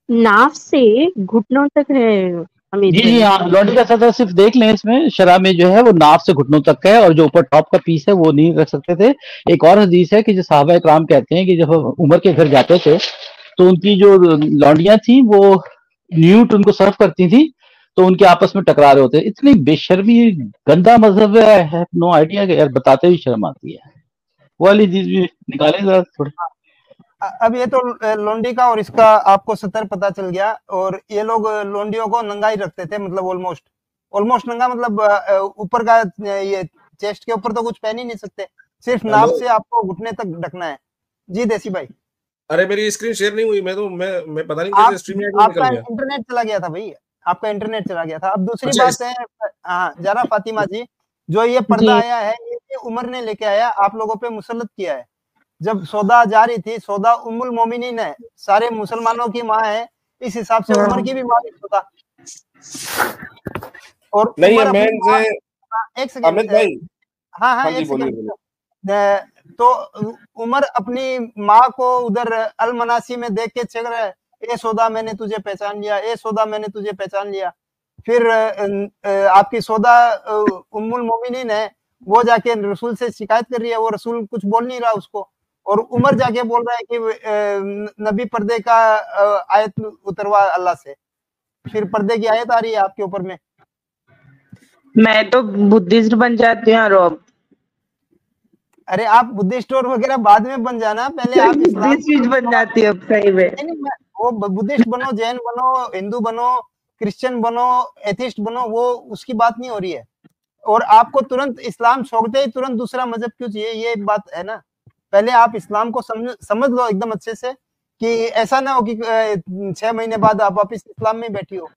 नाफ से घुटनों तक है। जी हाँ, लोंडी का सतर सिर्फ देख लें, इसमें शरा में जो है वो नाफ से घुटनों तक है और जो ऊपर टॉप का पीस है वो नहीं रख सकते थे। एक और हदीस है कि जो साहबा इकराम कहते हैं कि जब उमर के घर जाते थे तो उनकी जो लौंडियां थी वो न्यूट उनको सर्व करती थी, तो उनके आपस में टकरा रहे होते। इतनी बेशर्मी, गंदा मजहब है, नो आइडिया। यार बताते ही शर्म आती है। वो वाली चीज भी निकाले जरा थोड़े। अब ये तो लोंडी का और इसका आपको सतर पता चल गया। और ये लोग लोंडियों को नंगा ही रखते थे, मतलब ऑलमोस्ट नंगा, मतलब ऊपर का ये चेस्ट के ऊपर तो कुछ पहन ही नहीं सकते, सिर्फ नाप से आपको घुटने तक ढकना है। जी देसी भाई। अरे मेरी स्क्रीन शेयर नहीं हुई, मैं पता नहीं कैसे स्ट्रीम में आपका इंटरनेट चला गया था भाई, आपका इंटरनेट चला गया था। अब दूसरी बात है, हाँ जरा फातिमा जी, जो ये पर्दा आया है ये उमर ने लेके आया, आप लोगों पे मुसल्लत किया है। जब सौदा जा रही थी, सौदा उम्मुल मोमिनीन है, सारे मुसलमानों की माँ है, इस हिसाब से उमर की भी माँ सौदा। और नहीं है, मैं एक सेकंड अमित भाई, हाँ एक सेकंड। तो उमर अपनी माँ को उधर अल मनासी में देख के चल रहा है, ए सौदा मैंने तुझे पहचान लिया, ए सौदा मैंने तुझे पहचान लिया। फिर आपकी सौदा उम्मुल मोमिनीन है, वो जाके रसूल से शिकायत कर रही है, वो रसूल कुछ बोल नहीं रहा उसको, और उमर जाके बोल रहा है कि नबी पर्दे का आयत उतरवा अल्लाह से। फिर पर्दे की आयत आ रही है आपके ऊपर में। मैं तो बुद्धिस्ट बन जाती हूँ रोब। अरे आप बुद्धिस्ट और वगैरह बाद में बन जाना, पहले आप बुद्धिस्ट बन जाती हो सही में। वो बुद्धिस्ट बनो, जैन बनो, हिंदू बनो, क्रिश्चियन बनो, एथिस्ट बनो, वो उसकी बात नहीं हो रही है। और आपको तुरंत इस्लाम छोड़ते ही तुरंत दूसरा मजहब क्यों चाहिए, ये बात है ना। पहले आप इस्लाम को समझ लो एकदम अच्छे से, कि ऐसा ना हो कि 6 महीने बाद आप वापिस इस्लाम में बैठी हो।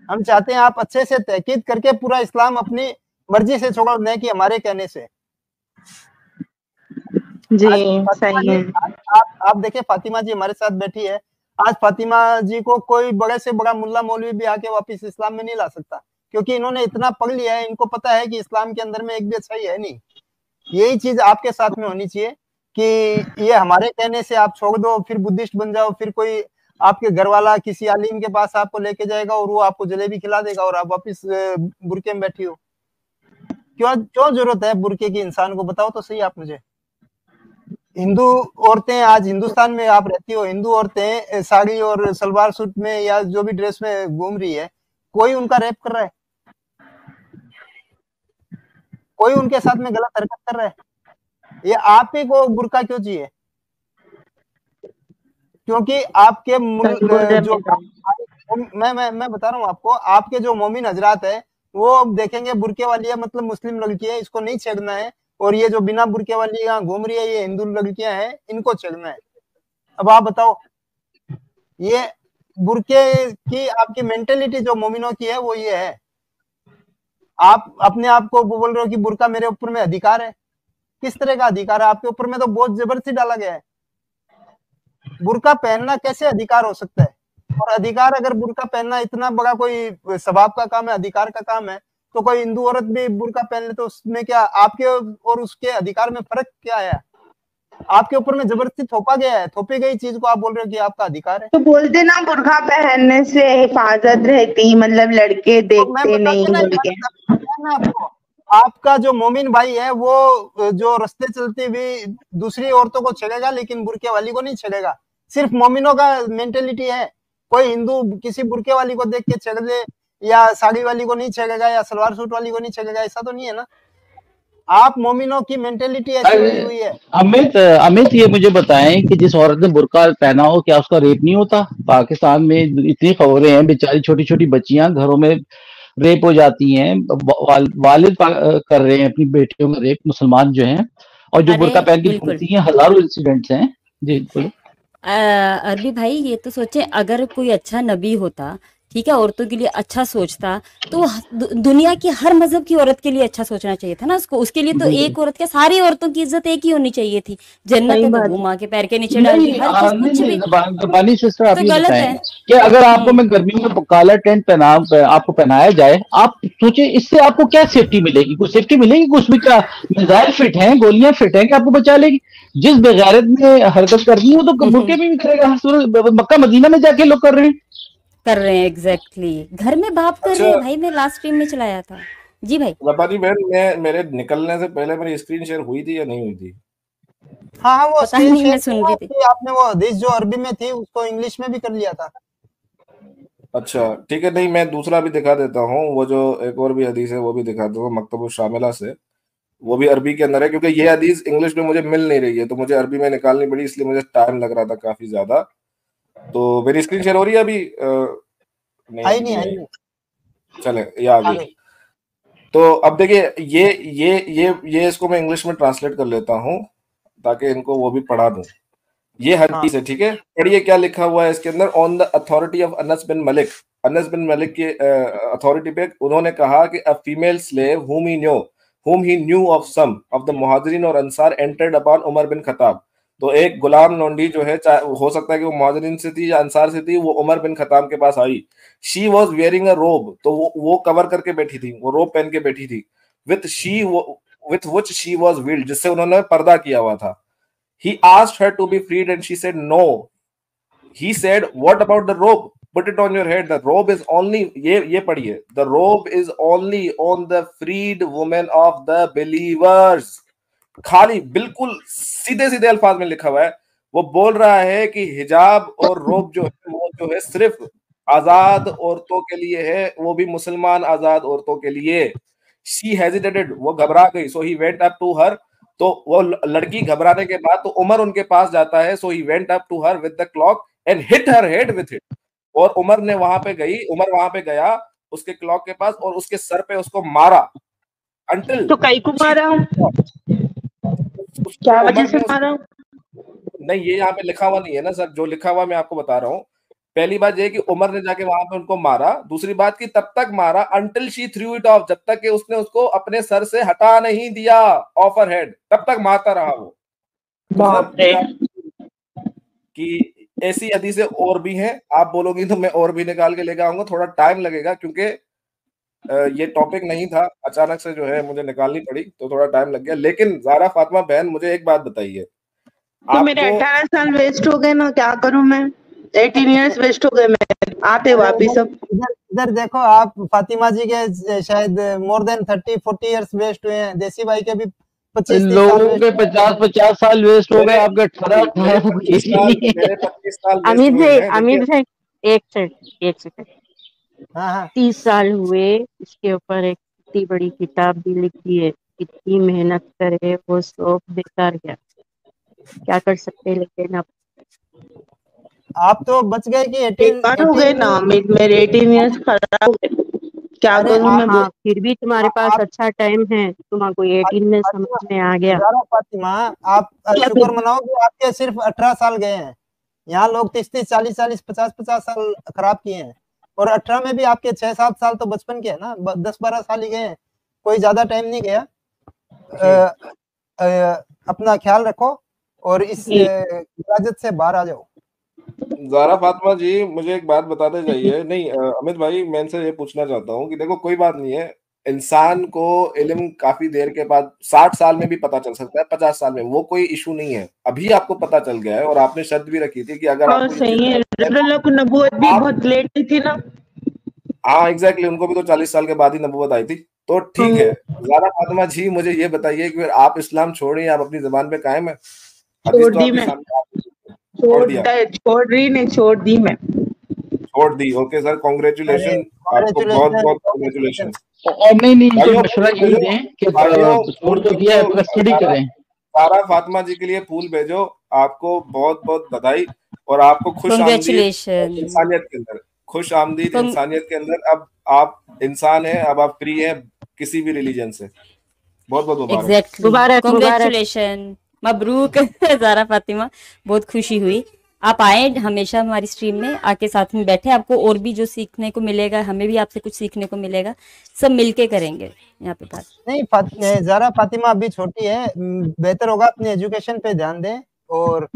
हम चाहते हैं आप अच्छे से तहकीद करके पूरा इस्लाम अपनी मर्जी से छोड़ो, नहीं कि हमारे कहने से। जी सही है। आप देखिए फातिमा जी हमारे साथ बैठी है, आज फातिमा जी को कोई बड़े से बड़ा मुल्ला मौलवी भी आके वापिस इस्लाम में नहीं ला सकता, क्योंकि इन्होंने इतना पढ़ लिया है, इनको पता है कि इस्लाम के अंदर में एक भी अच्छाई है नहीं। यही चीज आपके साथ में होनी चाहिए कि ये हमारे कहने से आप छोड़ दो, फिर बुद्धिस्ट बन जाओ, फिर कोई आपके घर वाला किसी आलिम के पास आपको लेके जाएगा और वो आपको जलेबी खिला देगा और आप वापिस बुरके में बैठी हो। क्यों जरूरत है बुरके की इंसान को, बताओ तो सही आप मुझे। हिंदू औरतें आज हिंदुस्तान में आप रहती हो, हिंदू औरतें साड़ी और सलवार सूट में या जो भी ड्रेस में घूम रही है, कोई उनका रेप कर रहा है? कोई उनके साथ में गलत हरकत कर रहा है? ये आप ही को बुरका क्यों चाहिए? क्योंकि आपके जो मैं बता रहा हूँ आपको, आपके जो मोमिन हजरात है वो देखेंगे बुरके वाली है, मतलब मुस्लिम लड़की है, इसको नहीं छेड़ना है। और ये जो बिना बुरके वाली यहाँ घूम रही है, ये हिंदू लड़कियां हैं, इनको छेड़ना है। अब आप बताओ, ये बुरके की आपकी मेंटेलिटी जो मोमिनों की है वो ये है। आप अपने आप को बोल रहे हो कि बुरका मेरे ऊपर में अधिकार है। किस तरह का अधिकार है? आपके ऊपर में तो बहुत जबरदस्ती डाला गया है। बुरका पहनना कैसे अधिकार हो सकता है? और अधिकार, अगर बुरका पहनना इतना बड़ा कोई स्वभाव का काम है, अधिकार का काम है, तो कोई हिंदू औरत भी बुरका पहन ले तो उसमें क्या आपके और उसके अधिकार में फर्क क्या है? आपके ऊपर में जबरदस्ती थोपा गया है, थोपी गई चीज को आप बोल रहे हो कि आपका अधिकार है। तो बोलते ना बुरखा पहनने से हिफाजत रहती, मतलब लड़के देखते नहीं बोल के। आपका जो मोमिन भाई है वो जो रास्ते चलते हुए दूसरी औरतों को छेड़ेगा, लेकिन बुरके वाली को नहीं छेड़ेगा। सिर्फ मोमिनों का मेंटेलिटी है। कोई हिंदू किसी बुरके वाली को देख के छेड़ ले, या साड़ी वाली को नहीं छेड़ेगा, या सलवार सूट वाली को नहीं छेड़ेगा, ऐसा तो नहीं है ना। आप मोमिनों की मेंटेलिटी ऐसी बनी हुई है। अमित ये मुझे बताएं कि जिस औरत ने बुर्का पहना हो, क्या उसका रेप नहीं होता? पाकिस्तान में इतनी खबरें हैं, बेचारी छोटी छोटी बच्चियां घरों में रेप हो जाती हैं, वालिद कर रहे हैं अपनी बेटियों का रेप, मुसलमान जो हैं, और जो बुर्का पहन के घूमती हैं, हजारों इंसिडेंट्स हैं। जी बोलो। अरबी भाई, ये तो सोचे अगर कोई अच्छा नबी होता, ठीक है, औरतों के लिए अच्छा सोचता, तो दुनिया की हर मजहब की औरत के लिए अच्छा सोचना चाहिए था ना उसको। उसके लिए तो एक औरत क्या, सारी औरतों की इज्जत एक ही होनी चाहिए थी। जन्नत है तो वो माँ के पैर के नीचे डाल दी, हर कुछ भी सिस्टर आप तो ये गलत बताएं है कि अगर आपको मैं गर्मियों में काला टेंट आपको पहनाया जाए, आप सोचे इससे आपको क्या सेफ्टी मिलेगी? कुछ सेफ्टी मिलेगी? कुछ भी क्या मिसाइल फिट हैं, गोलियां फिट हैं कि आपको बचा लेगी? जिस बेगैरत में हरकत करनी हो तो बुरके में भी करेगा। मक्का मदीना में जाके लोग कर रहे हैं। एग्जैक्टली। घर में बाप कर रहे हैं भाई। मैं लास्ट स्ट्रीम में चलाया था। जी भाई रब्बानी बहन, मैं मेरे निकलने से पहले मेरी स्क्रीन शेयर हुई थी या नहीं हुई थी? हाँ हाँ, वो पता स्क्रीन नहीं, शेयर मैं सुन रही थी। कि आपने वो हदीस जो अरबी में थी उसको इंग्लिश में भी कर लिया था। अच्छा ठीक है, नहीं मैं दूसरा भी दिखा देता हूँ, वो जो एक और भी हदीस है वो भी दिखा दूंगा मकतबुल शामिला से, वो भी अरबी के अंदर है, क्योंकि ये हदीस इंग्लिश में मुझे मिल नहीं रही है तो मुझे अरबी में निकालनी पड़ी, इसलिए मुझे टाइम लग रहा था काफी ज्यादा। तो मेरी स्क्रीन शेयर हो रही है अभी? नहीं आई अभी नहीं, नहीं आई आई। नहीं। चले ये आ आ गई। गई। तो अब देखिए ये इसको मैं इंग्लिश में ट्रांसलेट कर लेता हूँ ताकि इनको वो भी पढ़ा दूं। ये हाँ हदीस है, ठीक है, पढ़िए क्या लिखा हुआ है इसके अंदर। On the authority of Anas bin Malik, Anas bin Malik की अथॉरिटी पे उन्होंने कहा कि a female slave whom he knew of some of the मुहाजिरीन और अंसार entered upon Umar bin Khattab. तो एक गुलाम लौंडी जो है, हो सकता है कि वो मुहाजिरीन से थी या अंसार से थी, वो उमर बिन खत्ताब के पास आई। शी वॉज वेयरिंग अ रोब, तो वो कवर करके बैठी थी, वो रोब पहन के बैठी थी। With which she was wield, जिससे उन्होंने पर्दा किया हुआ था। He asked her to be freed and she said no. He said, what about the robe? Put it on your head. The robe is only, ये पढ़िए, the robe is only on the freed women of the believers. खाली बिल्कुल सीधे सीधे अल्फाज में लिखा हुआ है। वो बोल रहा है कि हिजाब और रोब जो है वो जो है सिर्फ आजाद औरतों के लिए है, वो भी मुसलमान आजाद औरतों के लिए। शी हेजिटेटेड, वो घबरा गई। So he went up to her, तो वो लड़की घबराने के बाद तो उमर उनके पास जाता है। So he went up to her with the clock and hit her head with it. और उमर वहां पे गया उसके क्लॉक के पास और उसके सर पे उसको मारा। अंटिल तो कई को मारा, क्या वजह से मारा? नहीं, ये यहाँ पे लिखा हुआ नहीं है ना सर, जो लिखा हुआ मैं आपको बता रहा हूँ। पहली बात ये कि उमर ने जाके वहां पे उनको मारा। दूसरी बात की तब तक मारा until she threw it of, जब तक कि उसने उसको अपने सर से हटा नहीं दिया ऑफ हर हेड, तब तक मारता रहा वो। तो सर कि ऐसी हदीसें और भी हैं, आप बोलोगी तो मैं और भी निकाल के लेके आऊंगा, थोड़ा टाइम लगेगा क्योंकि ये टॉपिक नहीं था, अचानक से जो है मुझे निकालनी पड़ी तो थोड़ा टाइम लग गया। लेकिन ज़ारा फातिमा बहन मुझे एक बात बताइए, तो मेरे 18 साल वेस्ट हो गए ना, क्या करूं मैं? 18 इयर्स वेस्ट हो गए मेरे, आते वापिस अब। इधर देखो, आप फातिमा जी के शायद मोर देन 30-40 इयर्स वेस्ट हुए हैं। देसी भाई के भी 25-30 साल लोगों के 50-50 साल वेस्ट हो गए, आपके 18 मेरे 25 साल वेस्ट अमित हुए भाई, हैं। अमित भाई, एक सेकंड। हाँ हाँ 30 साल हुए, इसके ऊपर एक इतनी बड़ी किताब भी लिखी है, इतनी मेहनत करे, वो सब बेकार गया। क्या कर सकते हैं, लेकिन अब आप तो बच गए कि 18 बेकार हो गए ना मेरे 18 इयर्स खराब हो गए, क्या अरे करूं मैं? हाँ, फिर भी तुम्हारे पास आप अच्छा टाइम है, तुमको 18 में फातिमा, समझ में आ गया। ज़ारा फातिमा, आप शुक्र मनाओ कि आपके सिर्फ 18 साल गए हैं। यहाँ लोग 30-30, 40-40, 50-50 साल खराब किए हैं। और 18 में भी आपके 6-7 साल तो बचपन के हैं ना, 10-12 साल ही गए हैं, कोई ज्यादा टाइम नहीं गया। अपना ख्याल रखो और इस इजाजत से बाहर आ जाओ। ज़ारा फातिमा जी मुझे एक बात बताते जाइए। नहीं अमित भाई, मैं इनसे ये पूछना चाहता हूँ कि देखो कोई बात नहीं है, इंसान को इल्म काफी देर के बाद 60 साल में भी पता चल सकता है, 50 साल में, वो कोई इशू नहीं है। अभी आपको पता चल गया है और आपने शर्त भी रखी थी कि अगर हाँ आपको सही है, रसूलुल्लाह को नबूवत भी बहुत लेट ही थी ना। हाँ एग्जैक्टली, उनको भी तो 40 साल के बाद ही नबूवत आई थी। तो ठीक है ज़ारा फातिमा जी, मुझे ये बताइए कि फिर आप इस्लाम छोड़िए, आप अपनी जबान पे कायम है? हदीस तो आपके सामने, छोड़ दिया, छोड़ रही नहीं, छोड़ दी मैं, छोड़ दी। ओके सर, कॉन्ग्रेचुलेशन, आपको बहुत बहुत कॉन्ग्रेचुलेशन। और नहीं इनको मशवरा यही दें कि छोड़ तो दिया है, स्टडी करें। ज़ारा फातिमा जी के लिए फूल भेजो, आपको बहुत बहुत बधाई और आपको खुश आमदीद इंसानियत के अंदर, खुश आमदीद इंसानियत के अंदर। अब आप इंसान हैं, अब आप फ्री हैं किसी भी रिलीजन से। बहुत बहुत मुबारक, कांग्रेचुलेशन, मबरूक ज़ारा फातिमा, बहुत खुशी हुई। आप आए हमेशा हमारी स्ट्रीम में, आके साथ में बैठे, आपको और भी जो सीखने को मिलेगा, हमें भी आपसे कुछ सीखने को मिलेगा, सब मिलके करेंगे यहाँ पे बात। नहीं, ज़ारा फातिमा अभी छोटी है, बेहतर होगा अपनी एजुकेशन पे ध्यान दें। और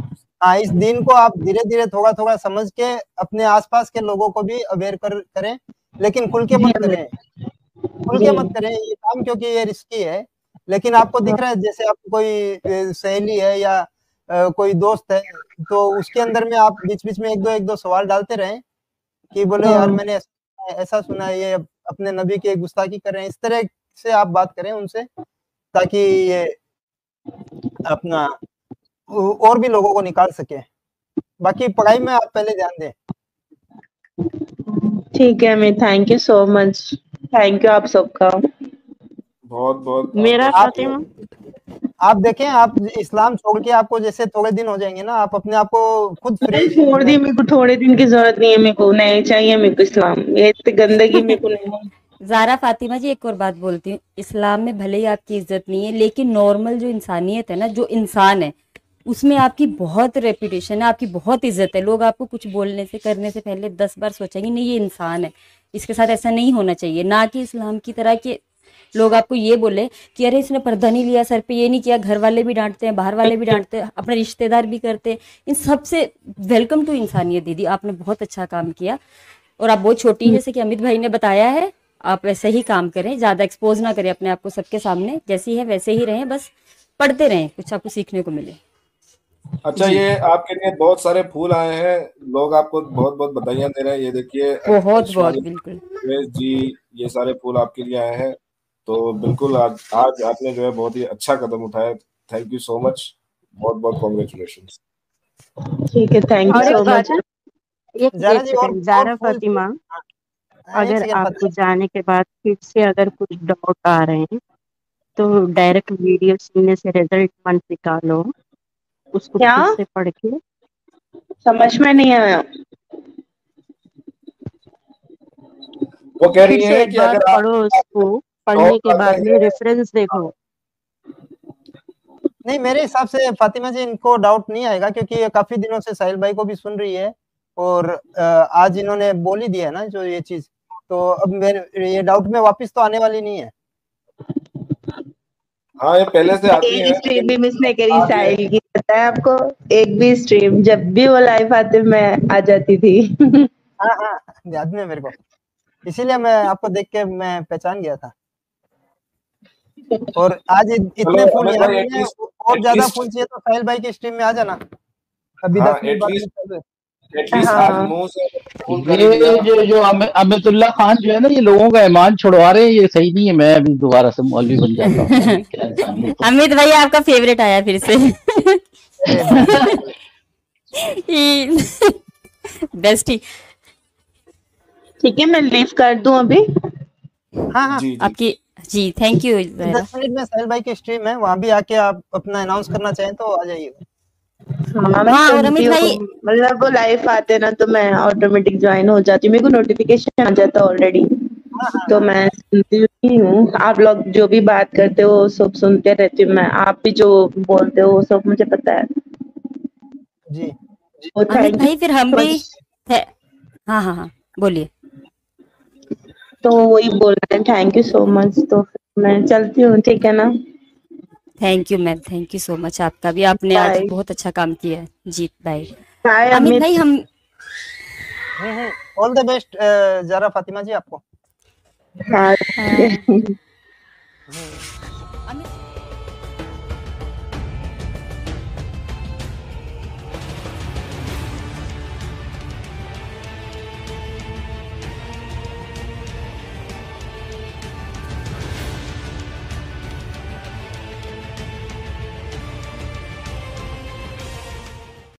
हाँ, इस दिन को आप धीरे धीरे थोड़ा थोड़ा समझ के अपने आसपास के लोगों को भी अवेयर करें, लेकिन खुल के मत करें, ये काम, क्योंकि ये रिस्की है। लेकिन आपको दिख रहा है जैसे आपको कोई सहेली है या कोई दोस्त है, तो उसके अंदर में आप बीच बीच में एक दो सवाल डालते रहें कि बोले यार मैंने ऐसा सुना है, ये अपने नबी की गुस्ताखी कर रहे हैं। इस तरह से आप बात करें उनसे, ताकि ये अपना और भी लोगों को निकाल सके। बाकी पढ़ाई में आप पहले ध्यान दें। ठीक है Amit, thank you so much, thank you आप सबका। बहुत बहुत मेरा आपका फातिमा, आप देखें, आप इस्लाम छोड़ के आपको जैसे थोड़े दिन हो जाएंगे ना, आप अपने आप को खुद अरे फ्री छोड़ दी, मेरे को थोड़े दिन की जरूरत नहीं है, मेरे को नहीं चाहिए, मेरे को इस्लाम, ये इतनी गंदगी मेरे को नहीं है। ज़ारा फातिमा जी, एक और बात बोलती हूँ, इस्लाम में भले ही आपकी इज्जत नहीं है, लेकिन नॉर्मल जो इंसानियत है ना, जो इंसान है, उसमें आपकी बहुत रेपुटेशन है, आपकी बहुत इज्जत है। लोग आपको कुछ बोलने से करने से पहले 10 बार सोचेंगे, नहीं ये इंसान है, इसके साथ ऐसा नहीं होना चाहिए। ना कि इस्लाम की तरह के लोग आपको ये बोले कि अरे इसने पर्दा नहीं लिया, सर पे ये नहीं किया। घर वाले भी डांटते हैं, बाहर वाले भी डांटते हैं, अपने रिश्तेदार भी करते हैं। इन सब से वेलकम टू इंसानियत दीदी, आपने बहुत अच्छा काम किया। और आप बहुत छोटी हैं, जैसे कि अमित भाई ने बताया है, आप वैसे ही काम करें, ज़्यादा एक्सपोज ना करें अपने आप को सबके सामने, जैसी है वैसे ही रहें, बस पढ़ते रहें, कुछ आपको सीखने को मिले। अच्छा, ये आपके लिए बहुत सारे फूल आए हैं, लोग आपको बहुत बहुत बधाइयां दे रहे हैं। ये देखिए, बहुत ऐश्वर्या बिल्कुल। सुरेश जी, ये सारे फूल आपके लिए आए हैं। तो बिल्कुल आज आज आपने जो है बहुत ही अच्छा कदम उठाया। थैंक यू सो मच, बहुत बहुत कॉन्ग्रेचुलेशंस। ठीक है, थैंक यू और एक सो बात मच। है, एक ज़ारा जी, सेकंड, और ज़ारा फूल फातिमा, एक अगर सेकंड आपको जाने के बाद फिर से अगर कुछ डाउट आ रहे हैं तो डायरेक्ट वीडियो सुनने से रिजल्ट मत निकालो, उसको क्या फिर से पढ़ के। समझ में नहीं आया? वो कह फिर रही से है एक कि बार अगर आप पढ़ो उसको, पढ़ने डाउट के आते बाद में हैं, रेफरेंस देखो। नहीं, मेरे हिसाब से फातिमा जी इनको डाउट नहीं आएगा, क्योंकि ये काफी दिनों से साहिल भाई को भी सुन रही है, और आज इन्होंने बोल ही दिया है ना जो ये चीज, तो अब मेरे ये डाउट में वापस तो आने वाली नहीं है। हाँ, ये पहले से आती एक है, स्ट्रीम भी लेकिन मिस नहीं करी आज ये साहिल की, पता है आपको? एक भी स्ट्रीम, जब भी वो लाइव आते मैं आ जाती थी। हाँ हाँ, याद में है मेरे को, इसीलिए मैं आपको देख के मैं पहचान गया था। और आज चलो इतने फूल अमित यहाँ भाई, मिले हैं, और ज्यादा एटलीस्ट फूल चाहिए तो साहिल भाई की स्ट्रीम में आ जाना, अभी हाँ 10 मिनट बाद में एटलीस्ट चल रहे। एटलीस्ट आज हाँ मुंह से फूल कर ही ये दिया। जो अमितुल्लाह खान जो है ना, ये लोगों का ईमान छुड़वा रहे हैं, ये सही नहीं है। मैं अभी दोबारा से मौलवी बन जाता हूँ, ये क्या इंसानियत है। अमित भाई आपका फेवरेट आया फिर से। अरे बेस्ट ही। ठीक है, मैं लीव कर दूं अभी। हाँ हाँ, जी जी, आपकी जी, थैंक यू 10 मिनट में साहिल भाई की स्ट्रीम है, वहां भी आके आप अपना अनाउंस करना चाहें तो आ जाइएगा। हाँ मैं हाँ। और सुनती अमित हूँ, भाई, मतलब वो लाइव आते ना तो मैं ऑटोमेटिक ज्वाइन हो जाती हूँ, मेरे को नोटिफिकेशन आ जाता ऑलरेडी, हाँ हाँ तो हाँ, मैं सुनती ही हूँ। आप लोग जो भी बात करते हो वो सब सुनते रहती हूँ मैं, आप भी जो बोलते हो वो सब मुझे पता है। जी तो अमित थैंक यू भाई फिर हम सो भी मच। हाँ हाँ हाँ, बोलिए। तो वही बोलना है, थैंक यू सो मच। तो फिर मैं चलती हूँ, ठीक है ना? Thank you ma'am, thank you so much, आपका भी, आपने आज बाय बहुत अच्छा काम किया है जी। Bye bye Amit Amit. भाई। हम all the best Zara Fatima ji आपको। हाँ अ, अमित